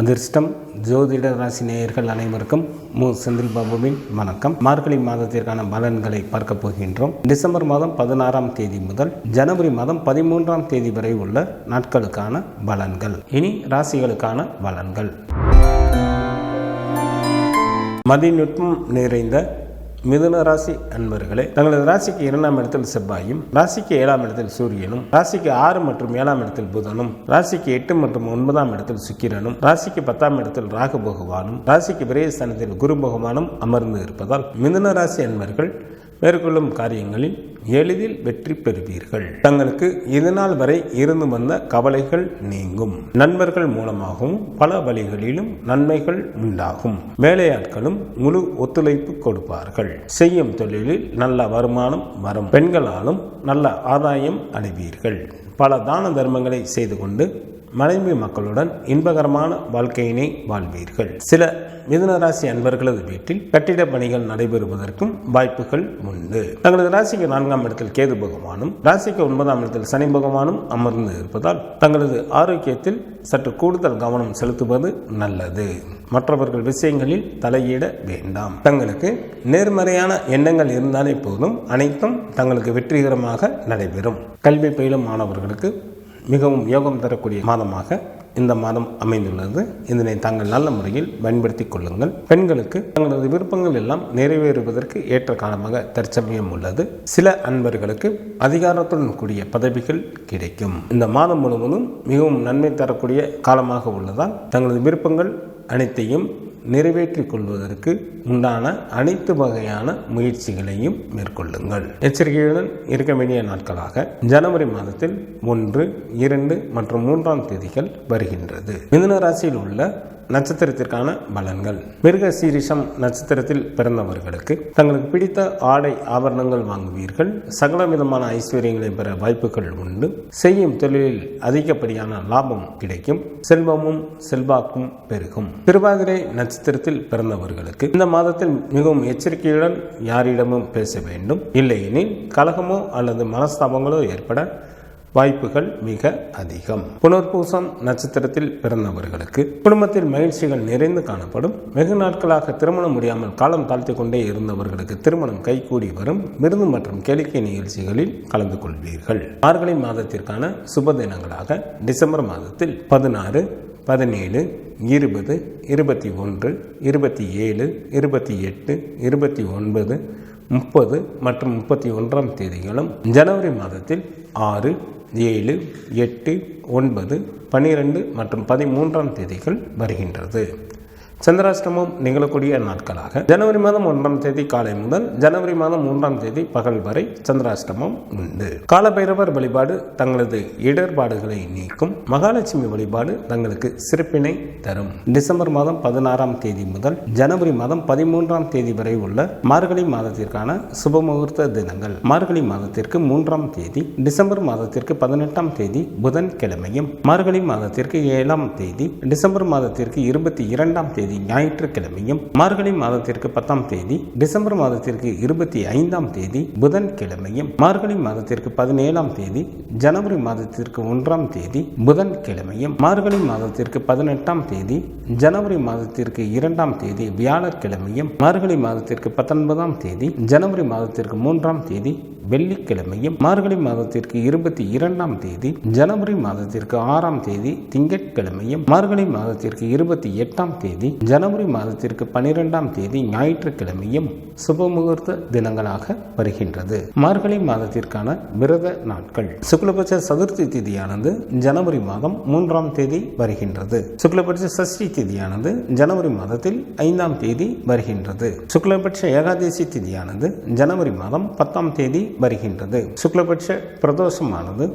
அதிர்ஷ்டம் ஜோதிட ராசி நேயர்கள் அனைவருக்கும் செந்தில் பாபுவின் வணக்கம். மார்கழி மாதத்திற்கான பலன்களை பார்க்க போகின்றோம். டிசம்பர் மாதம் 16ஆம் தேதி முதல் ஜனவரி மாதம் 13ஆம் தேதி வரை உள்ள நாட்களுக்கான பலன்கள். இனி ராசிகளுக்கான பலன்கள். மதிநுட்பம் நிறைந்த மிதுன ராசி அன்பர்களே, தங்களது ராசிக்கு 2ஆம் இடத்தில் செவ்வாயும், ராசிக்கு 7ஆம் இடத்தில் சூரியனும், ராசிக்கு 6 மற்றும் 7ஆம் இடத்தில் புதனும், ராசிக்கு 8 மற்றும் 9ஆம் இடத்தில் சுக்கிரனும், ராசிக்கு 10ஆம் இடத்தில் ராகு பகவானும், ராசிக்கு விரயஸ்தானத்தில் குரு பகவானும் அமர்ந்து இருப்பதால் மிதுன ராசி அன்பர்கள் மேற்கொள்ளும் காரியங்களில் எளிதில் வெற்றி பெறுவீர்கள். தங்களுக்கு இதுநாள் வரை இருந்து வந்த கவலைகள் நீங்கும். நண்பர்கள் மூலமாகவும் பல வழிகளிலும் நன்மைகள் உண்டாகும். வேலையாட்களும் முழு ஒத்துழைப்பு கொடுப்பார்கள். செய்யும் தொழிலில் நல்ல வருமானம் வரும். பெண்களாலும் நல்ல ஆதாயம் அடைவீர்கள். பல தான தர்மங்களை செய்து கொண்டு மனைவி மக்களுடன் இன்பகரமான வாழ்க்கையினை வாழ்வீர்கள். சில மிதுன ராசி அன்பர்களது வீட்டில் கட்டிட பணிகள் நடைபெறுவதற்கும் வாய்ப்புகள் உண்டு. தங்களது ராசிக்கு 4ஆம் இடத்தில் கேது பகவானும், ராசிக்கு 9ஆம் இடத்தில் சனி பகவானும் அமர்ந்து இருப்பதால் தங்களது ஆரோக்கியத்தில் சற்று கூடுதல் கவனம் செலுத்துவது நல்லது. மற்றவர்கள் விஷயங்களில் தலையிட வேண்டாம். தங்களுக்கு நேர்மறையான எண்ணங்கள் இருந்தாலே போதும், அனைத்தும் தங்களுக்கு வெற்றிகரமாக நடைபெறும். கல்வி பயிலும் மாணவர்களுக்கு மிகவும் யோகம் தரக்கூடிய மாதமாக இந்த மாதம் அமைந்துள்ளது. இதனை தாங்கள் நல்ல முறையில் பயன்படுத்திக் கொள்ளுங்கள். பெண்களுக்கு தங்களது விருப்பங்கள் எல்லாம் நிறைவேறுவதற்கு ஏற்ற காலமாக தற்சமயம் உள்ளது. சில அன்பர்களுக்கு அதிகாரத்துடன் கூடிய பதவிகள் கிடைக்கும். இந்த மாதம் முழுவதும் மிகவும் நன்மை தரக்கூடிய காலமாக உள்ளதால் தங்களது விருப்பங்கள் அனைத்தையும் நிறைவேற்றிக் கொள்வதற்கு உண்டான அனைத்து வகையான முயற்சிகளையும் மேற்கொள்ளுங்கள். எச்சரிக்கையுடன் இருக்க வேண்டிய நாட்களாக ஜனவரி மாதத்தில் 1, 2 மற்றும் 3ஆம் தேதிகள் வருகின்றது. மிதுன ராசியில் உள்ள நட்சத்திரத்திற்கான பலன்கள். மிருக சீரிஷம் நட்சத்திரத்தில் பிறந்தவர்களுக்கு தங்களுக்கு பிடித்த ஆடை ஆபரணங்கள் வாங்குவீர்கள். சகல விதமான ஐஸ்வர்யங்களை பெற வாய்ப்புகள் உண்டு. செய்யும் தொழிலில் அதிகப்படியான லாபம் கிடைக்கும். செல்வமும் செல்வாக்கும் பெருகும். திருவாதிரை நட்சத்திரத்தில் பிறந்தவர்களுக்கு இந்த மாதத்தில் மிகவும் எச்சரிக்கையுடன் யாரிடமும் பேச வேண்டும். இல்லையெனில் கலகமோ அல்லது மனஸ்தாபங்களோ ஏற்பட வாய்ப்புகள் மிக அதிகம். புனர்பூசம் நட்சத்திரத்தில் பிறந்தவர்களுக்கு குடும்பத்தில் மகிழ்ச்சிகள் நிறைந்து காணப்படும். வெகு நாட்களாக திருமணம் முடியாமல் காலம் தாழ்த்தி கொண்டே இருந்தவர்களுக்கு திருமணம் கைகூடி வரும். விருந்து மற்றும் கேளிக்கை நிகழ்ச்சிகளில் கலந்து கொள்வீர்கள். மார்கழி மாதத்திற்கான சுப தினங்களாக டிசம்பர் மாதத்தில் 16, 17, 20, 21, 27, 28, 29, 30 மற்றும் 31ஆம் தேதிகளும், ஜனவரி மாதத்தில் 6, 7, 8, 9, 12 மற்றும் 13ஆம் தேதிகள் வருகின்றது. சந்திராஷ்டமம் நிகழக்கூடிய நாட்களாக ஜனவரி மாதம் 1ஆம் தேதி காலை முதல் ஜனவரி மாதம் 3ஆம் தேதி பகல் வரை சந்திராஷ்டமம் உண்டு. காலபைரவர் வழிபாடு தங்களது இடர்பாடுகளை நீக்கும். மகாலட்சுமி வழிபாடு தங்களுக்கு சிறப்பினை தரும். டிசம்பர் மாதம் 16ஆம் தேதி முதல் ஜனவரி மாதம் 13ஆம் தேதி வரை உள்ள மார்கழி மாதத்திற்கான சுபமுகூர்த்த தினங்கள். மார்கழி மாதத்திற்கு 3ஆம் தேதி, டிசம்பர் மாதத்திற்கு 18ஆம் தேதி புதன் கிழமையும், மார்கழி மாதத்திற்கு 7ஆம் தேதி, டிசம்பர் மாதத்திற்கு 22ஆம் தேதி ஞாயிற்றுக்கிழமையும், மார்கழி மாதத்திற்கு 10ஆம் தேதி, டிசம்பர் மாதத்திற்கு 25ஆம் தேதி புதன் கிழமையும், மார்கழி மாதத்திற்கு 17ஆம் தேதி, ஜனவரி மாதத்திற்கு 1ஆம் தேதி புதன் கிழமையும், மார்கழி மாதத்திற்கு 18ஆம் தேதி, ஜனவரி மாதத்திற்கு 2ஆம் தேதி வியாழக்கிழமையும், மார்கழி மாதத்திற்கு 19ஆம் தேதி, ஜனவரி மாதத்திற்கு 3ஆம் தேதி வெள்ளிக்கிழமையும், மார்கழி மாதத்திற்கு 22ஆம் தேதி, ஜனவரி மாதத்திற்கு 6ஆம் தேதி திங்கட்கிழமையும், மார்கழி மாதத்திற்கு 28ஆம் தேதி, ஜனவரி மாதத்திற்கு 12ஆம் தேதி ஞாயிற்றுக்கிழமையும் சுபமுகூர்த்த தினங்களாக வருகின்றது. மார்கழி மாதத்திற்கான விரத நாட்கள். சுக்லபட்ச சதுர்த்தி திதியானது ஜனவரி மாதம் 3ஆம் தேதி வருகின்றது. சுக்லபட்ச சஷ்டி திதியானது ஜனவரி மாதத்தில் 5ஆம் தேதி வருகின்றது. சுக்லபட்ச ஏகாதசி திதியானது ஜனவரி மாதம் 10ஆம் தேதி வருகின்றது. சுக்லபட்ச பிரதோஷமானது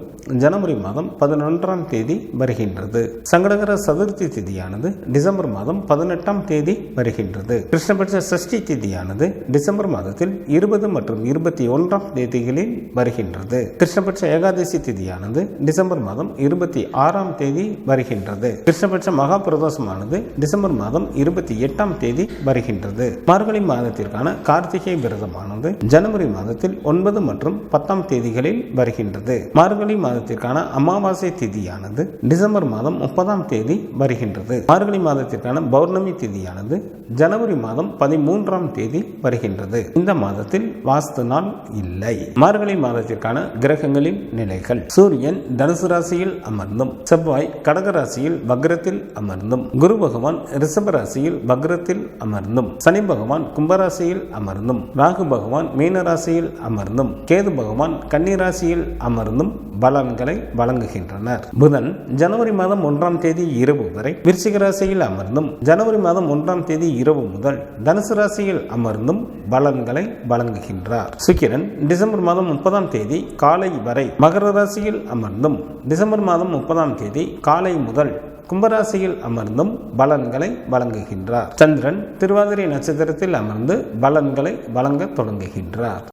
ஜனவரி மாதம் 11ஆம் தேதி வருகின்றது. சங்கடகர சதுர்த்தி திதியானது டிசம்பர் மாதம் 18ஆம் தேதி வருகின்றது. கிருஷ்ணபட்ச சஷ்டி திதியானது டிசம்பர் மாதத்தில் 20 மற்றும் 21ஆம் தேதிகளில் வருகின்றது. கிருஷ்ணபட்ச ஏகாதசி திதியானது டிசம்பர் மாதம் 26ஆம் தேதி வருகின்றது. கிருஷ்ணபட்ச மகா பிரதோஷமானது டிசம்பர் மாதம் 28ஆம் தேதி வருகின்றது. மார்கழி மாதத்திற்கான கார்த்திகை விரதமானது ஜனவரி மாதத்தில் 9 மற்றும் 10ஆம் தேதிகளில் வருகின்றது. மார்கழி மாதத்திற்கான அமாவாசை திதியானது டிசம்பர் மாதம் 30ஆம் தேதி வருகின்றது. மார்கழி மாதத்திற்கான பௌர்ணமி திதியானது ஜனவரி மாதம் 13ஆம் தேதி வருகின்றது. இந்த மாதத்தில் வாஸ்து நாள் இல்லை. மார்கழி மாதத்திற்கான கிரகங்களின் நிலைகள்: சூரியன் தனுசு ராசியில் அமர்ந்தும், செவ்வாய் கடக ராசியில் வக்ரத்தில் அமர்ந்தும், குரு பகவான் ரிஷப ராசியில் வக்ரத்தில் அமர்ந்தும், சனி பகவான் கும்பராசியில் அமர்ந்தும், ராகு பகவான் மீன ராசியில் அமர்ந்தும், கேது பகவான் கன்னி ராசியில் அமர்ந்தும் பலன்களை வழங்குகின்றனர். புதன் ஜனவரி மாதம் 1ஆம் தேதி இரவு வரை விருச்சிக ராசியில் அமர்ந்தும், ஜனவரி மாதம் 1ஆம் தேதி இரவு முதல் தனுசு ராசியில் அமர்ந்தும் பலன்களை வழங்குகின்றார். சுக்கிரன் டிசம்பர் மாதம் 30ஆம் தேதி காலை வரை மகர ராசியில் அமர்ந்தும், டிசம்பர் மாதம் 30ஆம் தேதி காலை முதல் கும்பராசியில் அமர்ந்தும் பலன்களை வழங்குகின்றார். சந்திரன் திருவாதிரை நட்சத்திரத்தில் அமர்ந்து பலன்களை வழங்க தொடங்குகின்றார்.